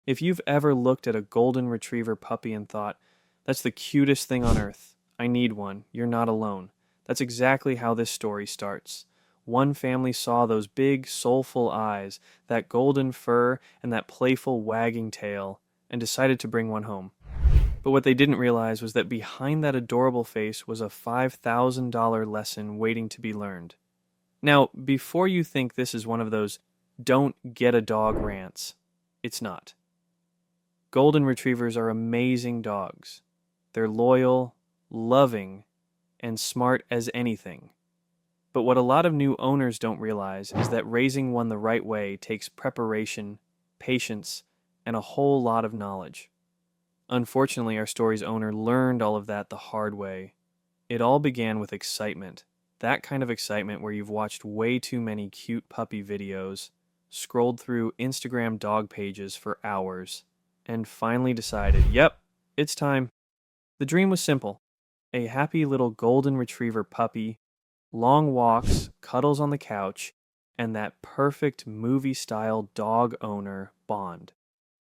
If you've ever looked at a golden retriever puppy and thought, that's the cutest thing on earth, I need one, you're not alone. That's exactly how this story starts. One family saw those big, soulful eyes, that golden fur, and that playful wagging tail, and decided to bring one home. But what they didn't realize was that behind that adorable face was a $5,000 lesson waiting to be learned. Now, before you think this is one of those don't get a dog rants, it's not. Golden retrievers are amazing dogs. They're loyal, loving, and smart as anything. But what a lot of new owners don't realize is that raising one the right way takes preparation, patience, and a whole lot of knowledge. Unfortunately, our story's owner learned all of that the hard way. It all began with excitement. That kind of excitement where you've watched way too many cute puppy videos, scrolled through Instagram dog pages for hours, and finally decided, yep, it's time. The dream was simple. A happy little golden retriever puppy, long walks, cuddles on the couch, and that perfect movie-style dog-owner bond.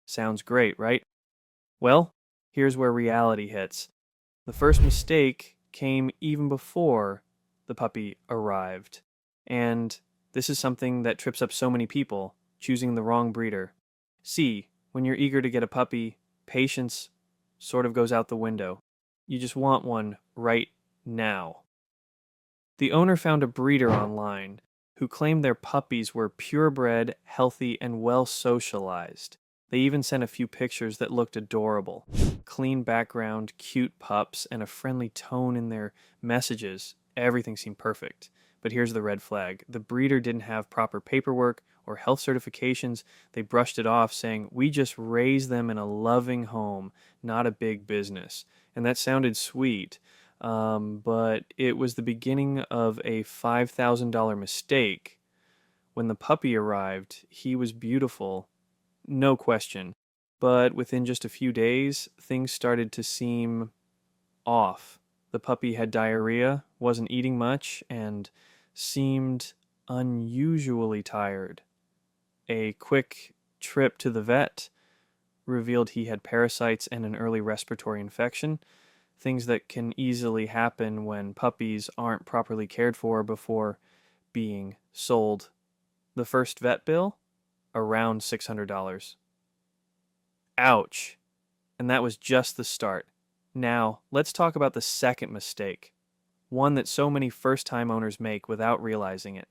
Sounds great, right? Well, here's where reality hits. The first mistake came even before the puppy arrived. And this is something that trips up so many people, choosing the wrong breeder. See, when you're eager to get a puppy, patience sort of goes out the window. You just want one right now. The owner found a breeder online who claimed their puppies were purebred, healthy, and well socialized. They even sent a few pictures that looked adorable. Clean background, cute pups, and a friendly tone in their messages. Everything seemed perfect. But here's the red flag. The breeder didn't have proper paperwork or health certifications. They brushed it off, saying, we just raise them in a loving home, not a big business. And that sounded sweet, but it was the beginning of a $5,000 mistake. When the puppy arrived, he was beautiful, no question. But within just a few days, things started to seem off. The puppy had diarrhea, wasn't eating much, and seemed unusually tired. A quick trip to the vet revealed he had parasites and an early respiratory infection, things that can easily happen when puppies aren't properly cared for before being sold. The first vet bill? Around $600. Ouch. And that was just the start. Now, let's talk about the second mistake. One that so many first-time owners make without realizing it.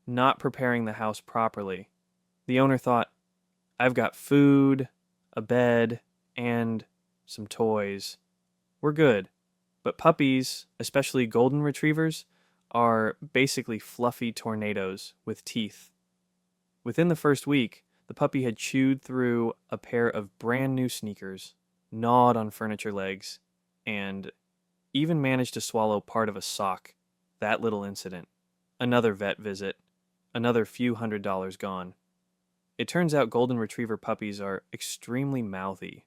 Not preparing the house properly. The owner thought, I've got food, a bed, and some toys. We're good. But puppies, especially golden retrievers, are basically fluffy tornadoes with teeth. Within the first week, the puppy had chewed through a pair of brand new sneakers, gnawed on furniture legs, and even managed to swallow part of a sock. That little incident. Another vet visit. Another few $100s gone. It turns out golden retriever puppies are extremely mouthy.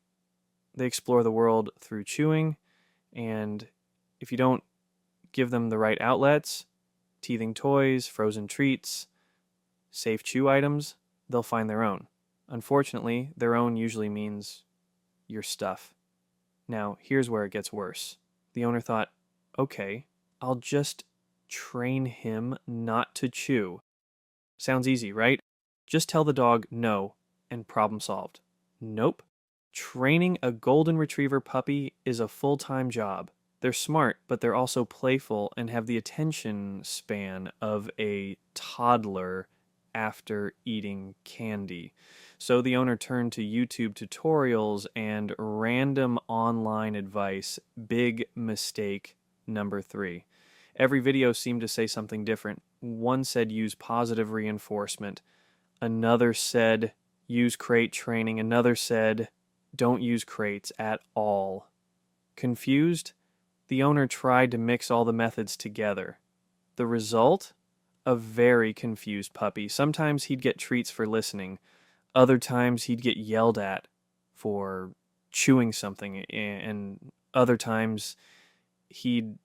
They explore the world through chewing, and if you don't give them the right outlets, teething toys, frozen treats, safe chew items, they'll find their own. Unfortunately, their own usually means your stuff. Now, here's where it gets worse. The owner thought, okay, I'll just train him not to chew. Sounds easy, right? Just tell the dog no, and problem solved. Nope. Training a golden retriever puppy is a full-time job. They're smart, but they're also playful and have the attention span of a toddler after eating candy. So the owner turned to YouTube tutorials and random online advice. Big mistake number 3. Every video seemed to say something different. One said use positive reinforcement. Another said use crate training. Another said don't use crates at all. Confused? The owner tried to mix all the methods together. The result? A very confused puppy. Sometimes he'd get treats for listening. Other times he'd get yelled at for chewing something. And other times he'd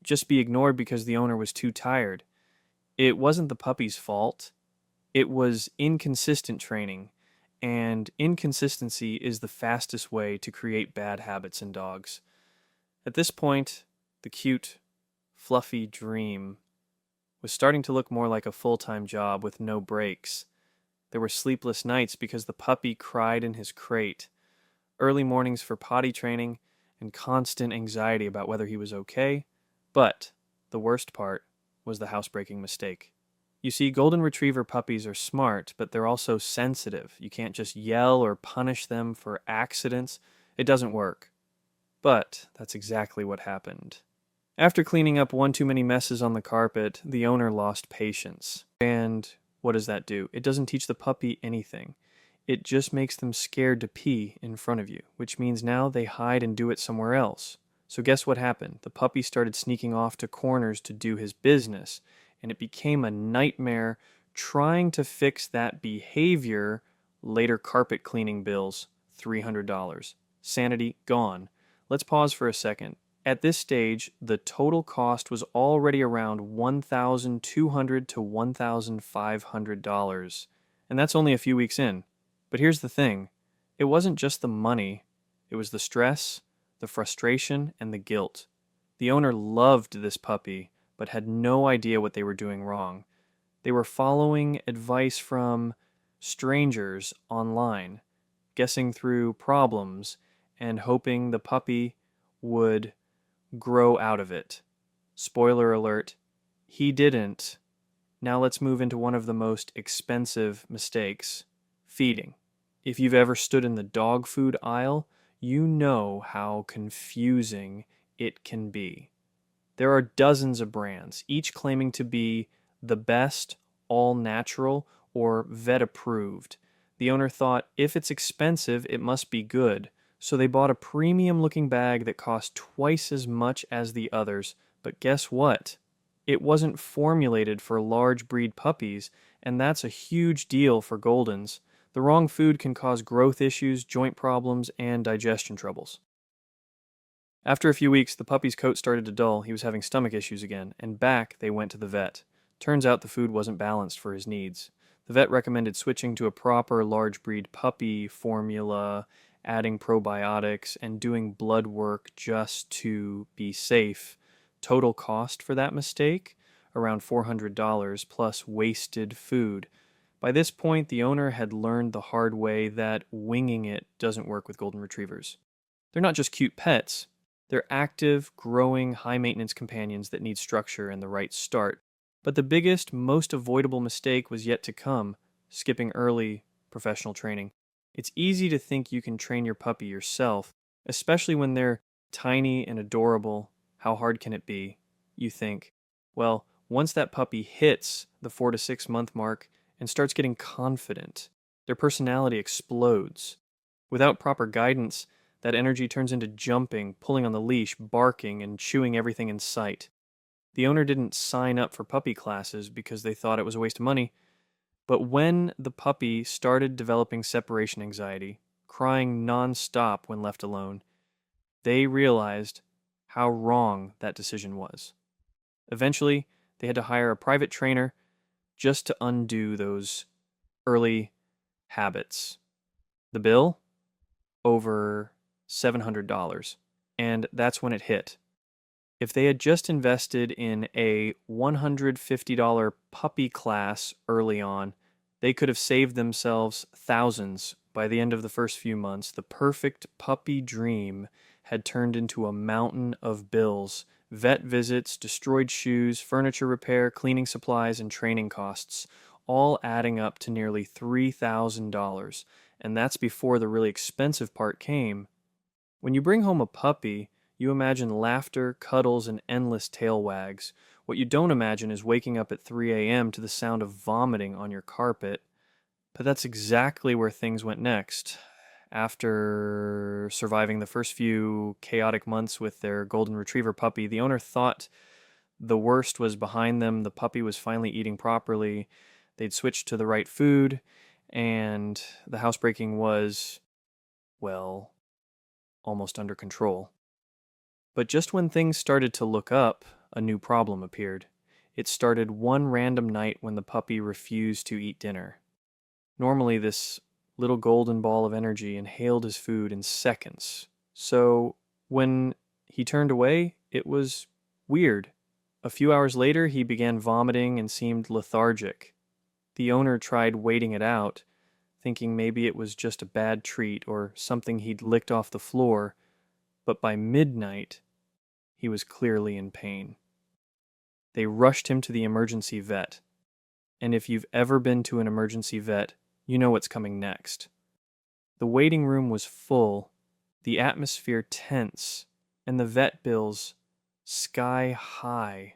just be ignored because the owner was too tired. It wasn't the puppy's fault. It was inconsistent training. and inconsistency is the fastest way to create bad habits in dogs. At this point, the cute, fluffy dream was starting to look more like a full-time job with no breaks. There were sleepless nights because the puppy cried in his crate, early mornings for potty training, and constant anxiety about whether he was okay. But the worst part was the housebreaking mistake. You see, golden retriever puppies are smart, but they're also sensitive. You can't just yell or punish them for accidents. It doesn't work. But that's exactly what happened. After cleaning up one too many messes on the carpet, the owner lost patience. And what does that do? It doesn't teach the puppy anything. It just makes them scared to pee in front of you, which means now they hide and do it somewhere else. So guess what happened? The puppy started sneaking off to corners to do his business, and it became a nightmare trying to fix that behavior. Later carpet cleaning bills, $300. Sanity gone. Let's pause for a second. At this stage, the total cost was already around $1,200 to $1,500, and that's only a few weeks in. But here's the thing, it wasn't just the money, it was the stress, the frustration, and the guilt. The owner loved this puppy, but had no idea what they were doing wrong. They were following advice from strangers online, guessing through problems, and hoping the puppy would grow out of it. Spoiler alert, he didn't. Now let's move into one of the most expensive mistakes, feeding. If you've ever stood in the dog food aisle, you know how confusing it can be. There are dozens of brands, each claiming to be the best, all natural, or vet approved. The owner thought if it's expensive, it must be good. So they bought a premium looking bag that cost twice as much as the others. But guess what? It wasn't formulated for large breed puppies, and that's a huge deal for Goldens. The wrong food can cause growth issues, joint problems, and digestion troubles. After a few weeks, the puppy's coat started to dull, he was having stomach issues again, and back they went to the vet. Turns out the food wasn't balanced for his needs. The vet recommended switching to a proper large breed puppy formula, adding probiotics, and doing blood work just to be safe. Total cost for that mistake? Around $400 plus wasted food. By this point, the owner had learned the hard way that winging it doesn't work with golden retrievers. They're not just cute pets. They're active, growing, high-maintenance companions that need structure and the right start. But the biggest, most avoidable mistake was yet to come, skipping early professional training. It's easy to think you can train your puppy yourself, especially when they're tiny and adorable. How hard can it be? You think. Well, once that puppy hits the 4 to 6 month mark and starts getting confident, their personality explodes. Without proper guidance, that energy turns into jumping, pulling on the leash, barking, and chewing everything in sight. The owner didn't sign up for puppy classes because they thought it was a waste of money. But when the puppy started developing separation anxiety, crying non-stop when left alone, they realized how wrong that decision was. Eventually, they had to hire a private trainer just to undo those early habits. The bill? Over $700. And that's when it hit. If they had just invested in a $150 puppy class early on, they could have saved themselves thousands. By the end of the first few months, the perfect puppy dream had turned into a mountain of bills: vet visits, destroyed shoes, furniture repair, cleaning supplies, and training costs, all adding up to nearly $3,000. And that's before the really expensive part came. When you bring home a puppy, you imagine laughter, cuddles, and endless tail wags. What you don't imagine is waking up at 3 a.m. to the sound of vomiting on your carpet. But that's exactly where things went next. After surviving the first few chaotic months with their golden retriever puppy, the owner thought the worst was behind them. The puppy was finally eating properly. They'd switched to the right food, and the housebreaking was, well, almost under control. But just when things started to look up, a new problem appeared. It started one random night when the puppy refused to eat dinner. Normally this little golden ball of energy, inhaled his food in seconds. So when he turned away, it was weird. A few hours later, he began vomiting and seemed lethargic. The owner tried waiting it out, thinking maybe it was just a bad treat or something he'd licked off the floor, but by midnight, he was clearly in pain. They rushed him to the emergency vet, and if you've ever been to an emergency vet, you know what's coming next. The waiting room was full, the atmosphere tense, and the vet bills sky high.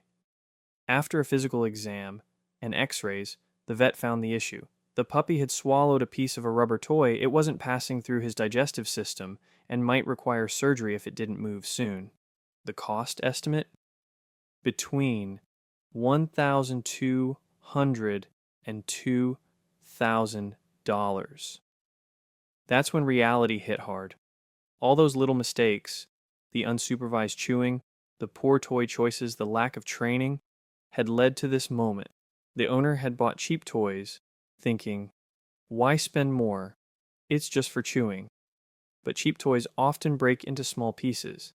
After a physical exam and x-rays, the vet found the issue. The puppy had swallowed a piece of a rubber toy. It wasn't passing through his digestive system and might require surgery if it didn't move soon. The cost estimate? Between $1,200 and $2,000. That's when reality hit hard. All those little mistakes, the unsupervised chewing, the poor toy choices, the lack of training, had led to this moment. The owner had bought cheap toys, thinking, why spend more? It's just for chewing. But cheap toys often break into small pieces,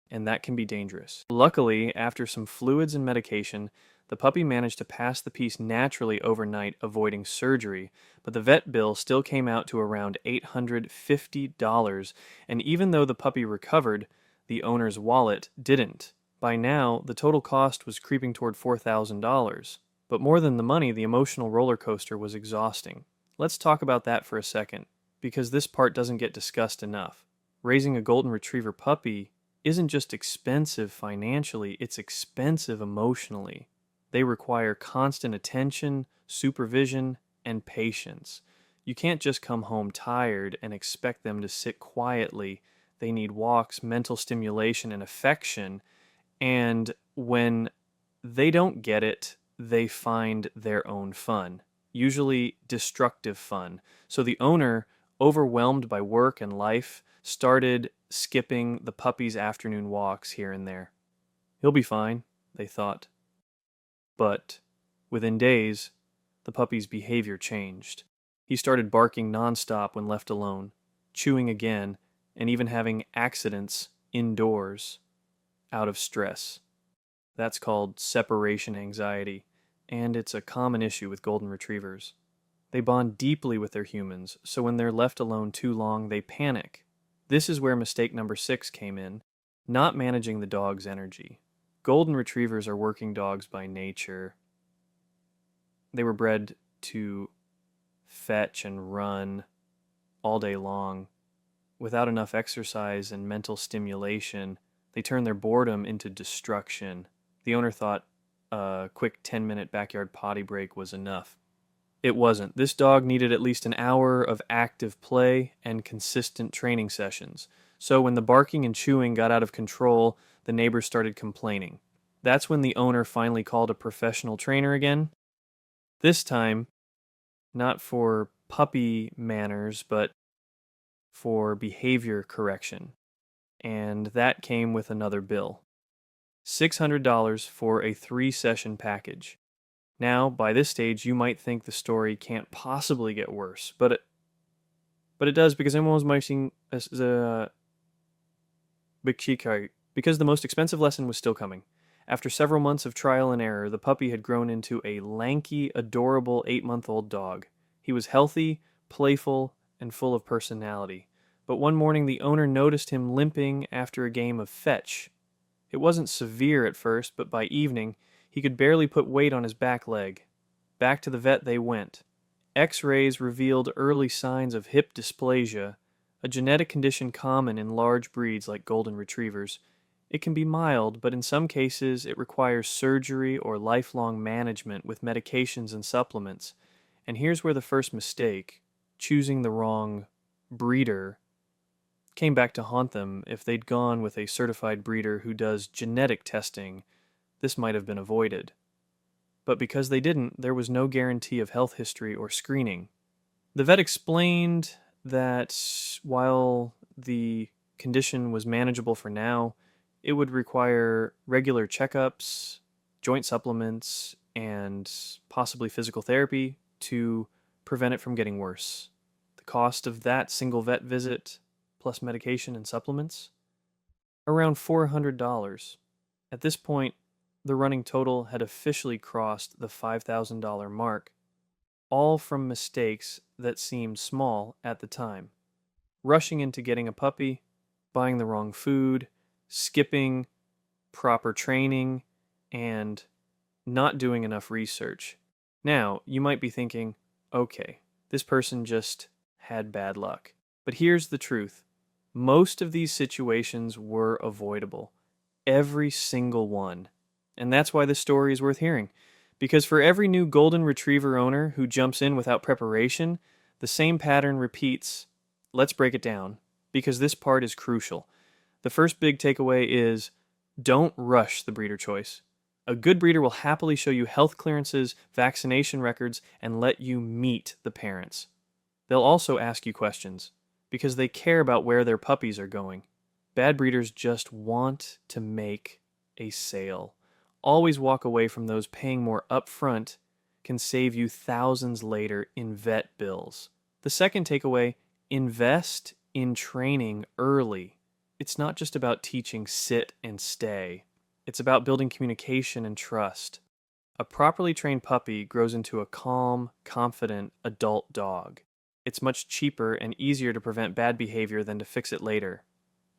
and that can be dangerous. Luckily, after some fluids and medication, the puppy managed to pass the piece naturally overnight, avoiding surgery, but the vet bill still came out to around $850, and even though the puppy recovered, the owner's wallet didn't. By now, the total cost was creeping toward $4,000. But more than the money, the emotional roller coaster was exhausting. Let's talk about that for a second, because this part doesn't get discussed enough. Raising a golden retriever puppy isn't just expensive financially, it's expensive emotionally. They require constant attention, supervision, and patience. You can't just come home tired and expect them to sit quietly. They need walks, mental stimulation, and affection. And when they don't get it, they find their own fun, usually destructive fun. So the owner, overwhelmed by work and life, started skipping the puppy's afternoon walks here and there. He'll be fine, they thought. But within days, the puppy's behavior changed. He started barking nonstop when left alone, chewing again, and even having accidents indoors out of stress. That's called separation anxiety, and it's a common issue with golden retrievers. They bond deeply with their humans, so when they're left alone too long, they panic. This is where mistake number 6 came in, not managing the dog's energy. Golden retrievers are working dogs by nature. They were bred to fetch and run all day long. Without enough exercise and mental stimulation, they turn their boredom into destruction. The owner thought a quick 10-minute backyard potty break was enough. It wasn't. This dog needed at least an hour of active play and consistent training sessions. So when the barking and chewing got out of control, the neighbors started complaining. That's when the owner finally called a professional trainer again. This time, not for puppy manners, but for behavior correction. And that came with another bill. $600 for a 3-session package. Now, by this stage, you might think the story can't possibly get worse, but it does, because everyone was marching because the most expensive lesson was still coming. After several months of trial and error, the puppy had grown into a lanky, adorable 8-month-old dog. He was healthy, playful, and full of personality. But one morning the owner noticed him limping after a game of fetch. It wasn't severe at first, but by evening he could barely put weight on his back leg. Back to the vet they went. X-rays revealed early signs of hip dysplasia, a genetic condition common in large breeds like golden retrievers. It can be mild, but in some cases it requires surgery or lifelong management with medications and supplements. And here's where the first mistake, choosing the wrong breeder, came back to haunt them. If they'd gone with a certified breeder who does genetic testing, this might have been avoided. But because they didn't, there was no guarantee of health history or screening. The vet explained that while the condition was manageable for now, it would require regular checkups, joint supplements, and possibly physical therapy to prevent it from getting worse. The The cost of that single vet visit, plus medication and supplements? Around $400. At this point, the running total had officially crossed the $5,000 mark, all from mistakes that seemed small at the time. Rushing into getting a puppy, buying the wrong food, skipping proper training, and not doing enough research. Now, you might be thinking, okay, this person just had bad luck. But here's the truth. Most of these situations were avoidable. Every single one. And that's why this story is worth hearing. Because for every new golden retriever owner who jumps in without preparation, the same pattern repeats. Let's break it down, because this part is crucial. The first big takeaway is don't rush the breeder choice. A good breeder will happily show you health clearances, vaccination records, and let you meet the parents. They'll also ask you questions, because they care about where their puppies are going. Bad breeders just want to make a sale. Always walk away from those. Paying more upfront can save you thousands later in vet bills. The second takeaway, invest in training early. It's not just about teaching sit and stay. It's about building communication and trust. A properly trained puppy grows into a calm, confident adult dog. It's much cheaper and easier to prevent bad behavior than to fix it later.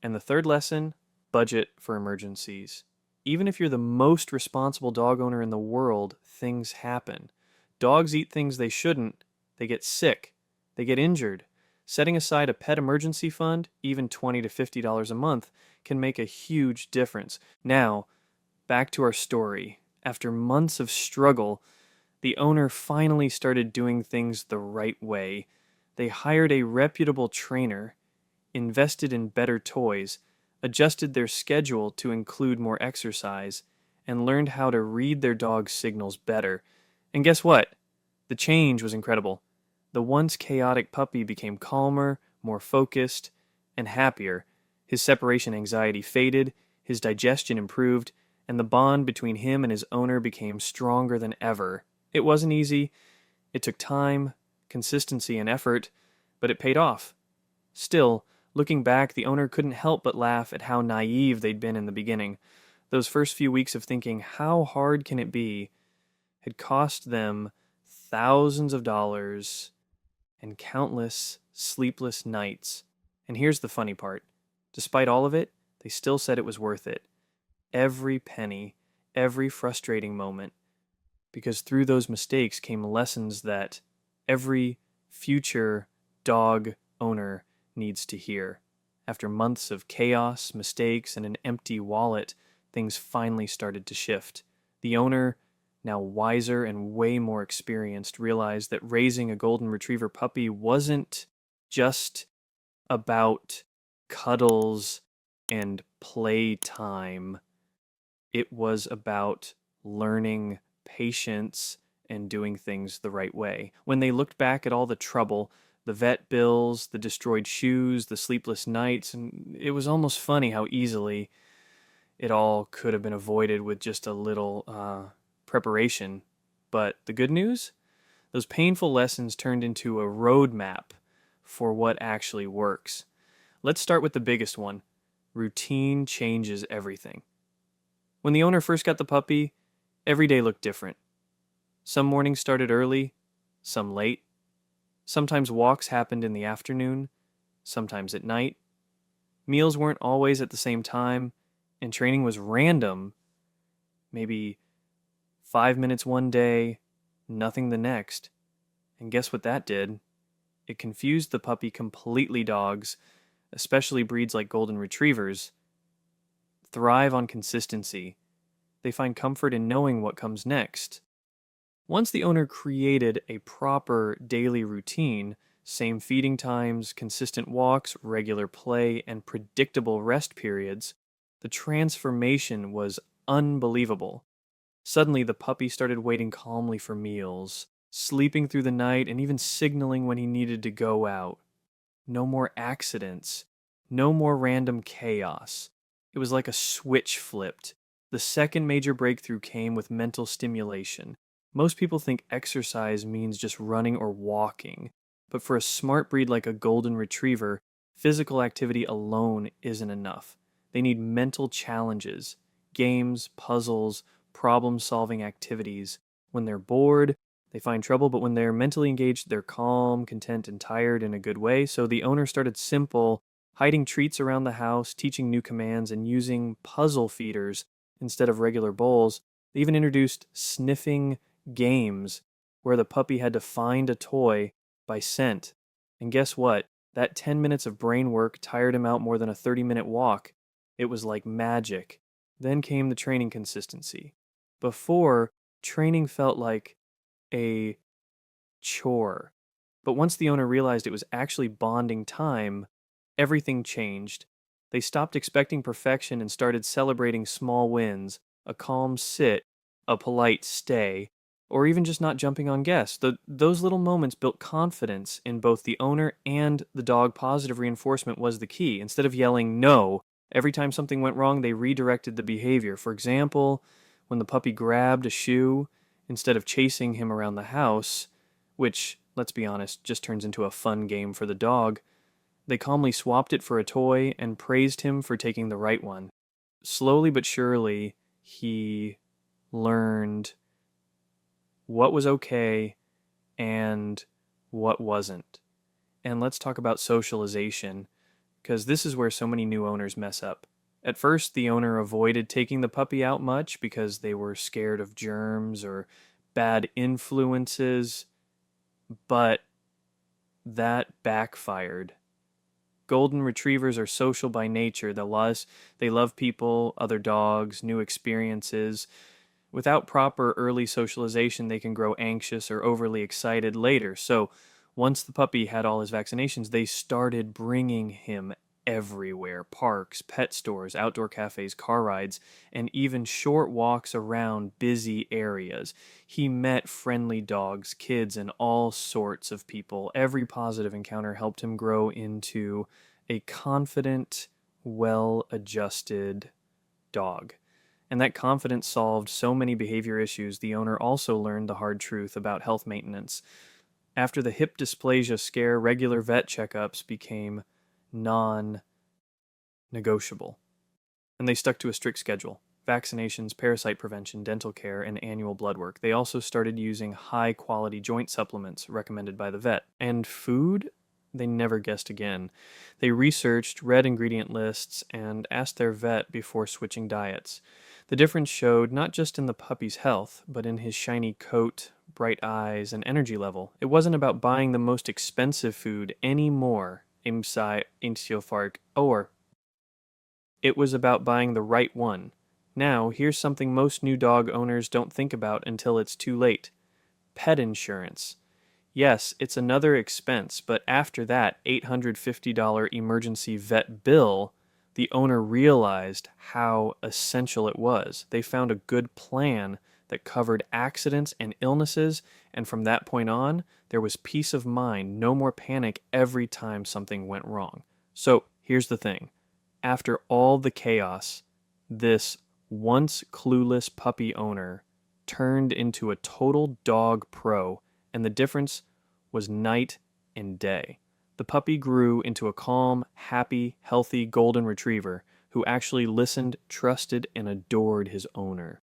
And the third lesson, budget for emergencies. Even if you're the most responsible dog owner in the world, things happen. Dogs eat things they shouldn't, they get sick, they get injured. Setting aside a pet emergency fund, even $20 to $50 a month, can make a huge difference. Now, back to our story. After months of struggle, the owner finally started doing things the right way. They hired a reputable trainer, invested in better toys, adjusted their schedule to include more exercise, and learned how to read their dog's signals better. And guess what? The change was incredible. The once chaotic puppy became calmer, more focused, and happier. His separation anxiety faded, his digestion improved, and the bond between him and his owner became stronger than ever. It wasn't easy. It took time, consistency, and effort, but it paid off. Still, looking back, the owner couldn't help but laugh at how naive they'd been in the beginning. Those first few weeks of thinking, how hard can it be, had cost them thousands of dollars and countless sleepless nights. And here's the funny part. Despite all of it, they still said it was worth it. Every penny, every frustrating moment. Because through those mistakes came lessons that every future dog owner needs to hear. After months of chaos, mistakes, and an empty wallet, things finally started to shift. The owner, now wiser and way more experienced, realized that raising a golden retriever puppy wasn't just about cuddles and playtime. It was about learning patience and doing things the right way. When they looked back at all the trouble, the vet bills, the destroyed shoes, the sleepless nights, and it was almost funny how easily it all could have been avoided with just a little preparation. But the good news? Those painful lessons turned into a roadmap for what actually works. Let's start with the biggest one. Routine changes everything. When the owner first got the puppy, every day looked different. Some mornings started early, some late. Sometimes walks happened in the afternoon, sometimes at night. Meals weren't always at the same time, and training was random. Maybe 5 minutes one day, nothing the next. And guess what that did? It confused the puppy completely. Dogs, especially breeds like golden retrievers, thrive on consistency. They find comfort in knowing what comes next. Once the owner created a proper daily routine, same feeding times, consistent walks, regular play, and predictable rest periods, the transformation was unbelievable. Suddenly, the puppy started waiting calmly for meals, sleeping through the night, and even signaling when he needed to go out. No more accidents, no more random chaos. It was like a switch flipped. The second major breakthrough came with mental stimulation. Most people think exercise means just running or walking, But for a smart breed like a golden retriever, physical activity alone isn't enough. They need mental challenges, games, puzzles, problem solving activities. When they're bored, they find trouble, but when they're mentally engaged, they're calm, content, and tired in a good way. So the owner started simple, hiding treats around the house, teaching new commands, and using puzzle feeders instead of regular bowls. They even introduced sniffing games where the puppy had to find a toy by scent. And guess what? That 10 minutes of brain work tired him out more than a 30-minute walk. It was like magic. Then came the training consistency. Before, training felt like a chore. But once the owner realized it was actually bonding time, everything changed. They stopped expecting perfection and started celebrating small wins, a calm sit, a polite stay, or even just not jumping on guests. Those little moments built confidence in both the owner and the dog. Positive reinforcement was the key. Instead of yelling no every time something went wrong, they redirected the behavior. For example, when the puppy grabbed a shoe, instead of chasing him around the house, which, let's be honest, just turns into a fun game for the dog, they calmly swapped it for a toy and praised him for taking the right one. Slowly but surely, he learned what was okay and what wasn't. And let's talk about socialization, because this is where so many new owners mess up. At first, the owner avoided taking the puppy out much because they were scared of germs or bad influences, but that backfired. Golden retrievers are social by nature. They love people, other dogs, new experiences. Without proper early socialization, they can grow anxious or overly excited later. So, once the puppy had all his vaccinations, they started bringing him everywhere: parks, pet stores, outdoor cafes, car rides, and even short walks around busy areas. He met friendly dogs, kids, and all sorts of people. Every positive encounter helped him grow into a confident, well adjusted dog. And that confidence solved so many behavior issues. The owner also learned the hard truth about health maintenance. After the hip dysplasia scare, regular vet checkups became non negotiable. And they stuck to a strict schedule: vaccinations, parasite prevention, dental care, and annual blood work. They also started using high quality joint supplements recommended by the vet. And food? They never guessed again. They researched, read ingredient lists, and asked their vet before switching diets. The difference showed not just in the puppy's health, but in his shiny coat, bright eyes, and energy level. It wasn't about buying the most expensive food anymore, Imsai Intiofark, or it was about buying the right one. Now, here's something most new dog owners don't think about until it's too late: pet insurance. Yes, it's another expense, but after that $850 emergency vet bill, the owner realized how essential it was. They found a good plan that covered accidents and illnesses, and from that point on, there was peace of mind, no more panic every time something went wrong. So here's the thing: after all the chaos, this once clueless puppy owner turned into a total dog pro, and the difference was night and day. The puppy grew into a calm, happy, healthy golden retriever who actually listened, trusted, and adored his owner.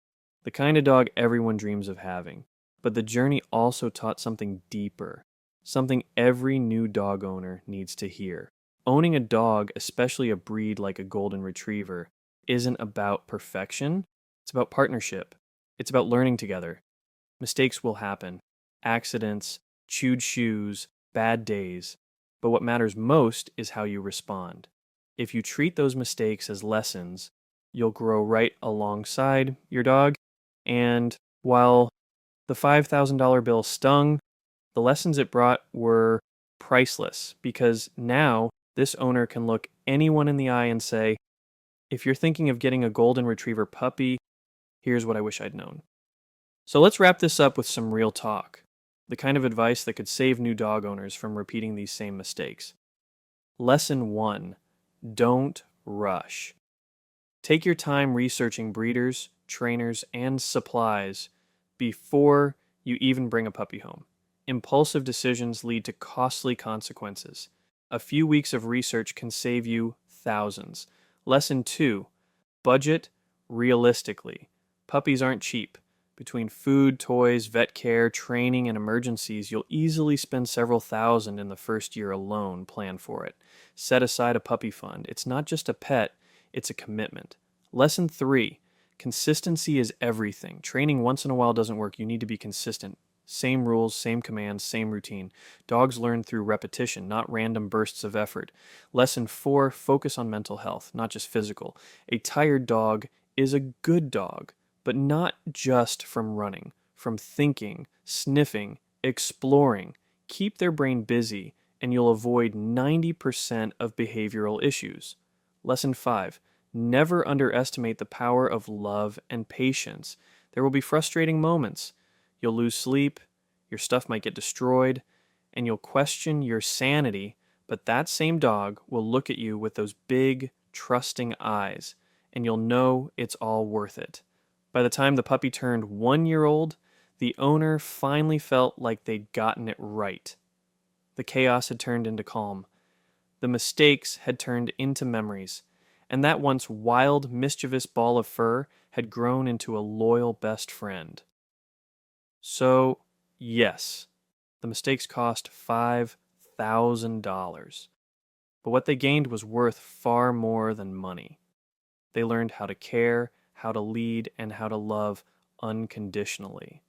The kind of dog everyone dreams of having. But the journey also taught something deeper, something every new dog owner needs to hear. Owning a dog, especially a breed like a golden retriever, isn't about perfection. It's about partnership. It's about learning together. Mistakes will happen: accidents, chewed shoes, bad days. But what matters most is how you respond. If you treat those mistakes as lessons, you'll grow right alongside your dog. And while the $5,000 bill stung, the lessons it brought were priceless, because now this owner can look anyone in the eye and say, if you're thinking of getting a golden retriever puppy, here's what I wish I'd known. So let's wrap this up with some real talk, the kind of advice that could save new dog owners from repeating these same mistakes. Lesson 1: don't rush. Take your time researching breeders, trainers, and supplies before you even bring a puppy home. Impulsive decisions lead to costly consequences. A few weeks of research can save you thousands. Lesson 2. Budget realistically. Puppies aren't cheap. Between food, toys, vet care, training, and emergencies, you'll easily spend several thousand in the first year alone. Plan for it. Set aside a puppy fund. It's not just a pet, it's a commitment. Lesson 3. Consistency is everything. Training once in a while doesn't work. You need to be consistent. Same rules, same commands, same routine. Dogs learn through repetition, not random bursts of effort. Lesson 4. Focus on mental health, not just physical. A tired dog is a good dog, but not just from running, from thinking, sniffing, exploring. Keep their brain busy, and you'll avoid 90% of behavioral issues. Lesson 5. Never underestimate the power of love and patience. There will be frustrating moments. You'll lose sleep, your stuff might get destroyed, and you'll question your sanity, but that same dog will look at you with those big, trusting eyes, and you'll know it's all worth it. By the time the puppy turned 1 year old, the owner finally felt like they'd gotten it right. The chaos had turned into calm. The mistakes had turned into memories, and that once wild, mischievous ball of fur had grown into a loyal best friend. So, yes, the mistakes cost $5,000, but what they gained was worth far more than money. They learned how to care, how to lead, and how to love unconditionally.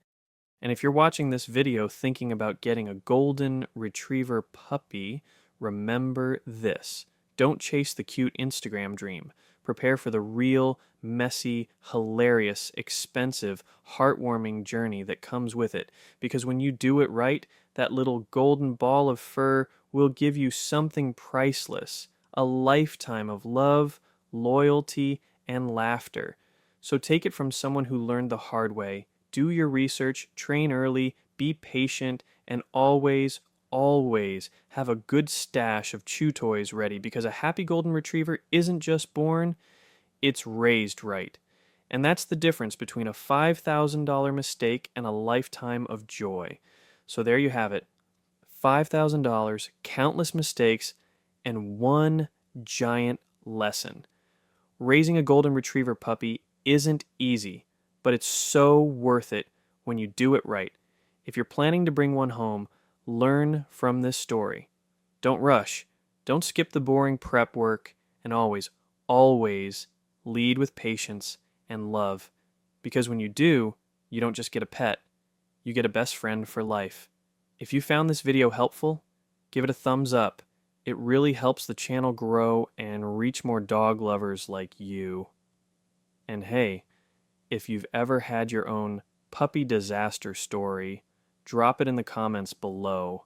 And if you're watching this video thinking about getting a golden retriever puppy, remember this. Don't chase the cute Instagram dream. Prepare for the real, messy, hilarious, expensive, heartwarming journey that comes with it. Because when you do it right, that little golden ball of fur will give you something priceless, a lifetime of love, loyalty, and laughter. So take it from someone who learned the hard way. Do your research, train early, be patient, and always have a good stash of chew toys ready, because a happy golden retriever isn't just born, it's raised right. And that's the difference between a $5,000 mistake and a lifetime of joy. So there you have it. $5,000, countless mistakes, and one giant lesson. Raising a golden retriever puppy isn't easy, but it's so worth it when you do it right. If you're planning to bring one home, learn from this story. Don't rush. Don't skip the boring prep work, and always lead with patience and love. Because when you do, you don't just get a pet, you get a best friend for life. If you found this video helpful, give it a thumbs up. It really helps the channel grow and reach more dog lovers like you. And hey, if you've ever had your own puppy disaster story, drop it in the comments below.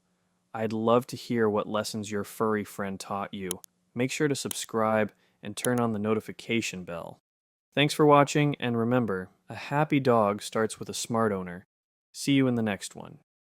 I'd love to hear what lessons your furry friend taught you. Make sure to subscribe and turn on the notification bell. Thanks for watching, and remember, a happy dog starts with a smart owner. See you in the next one.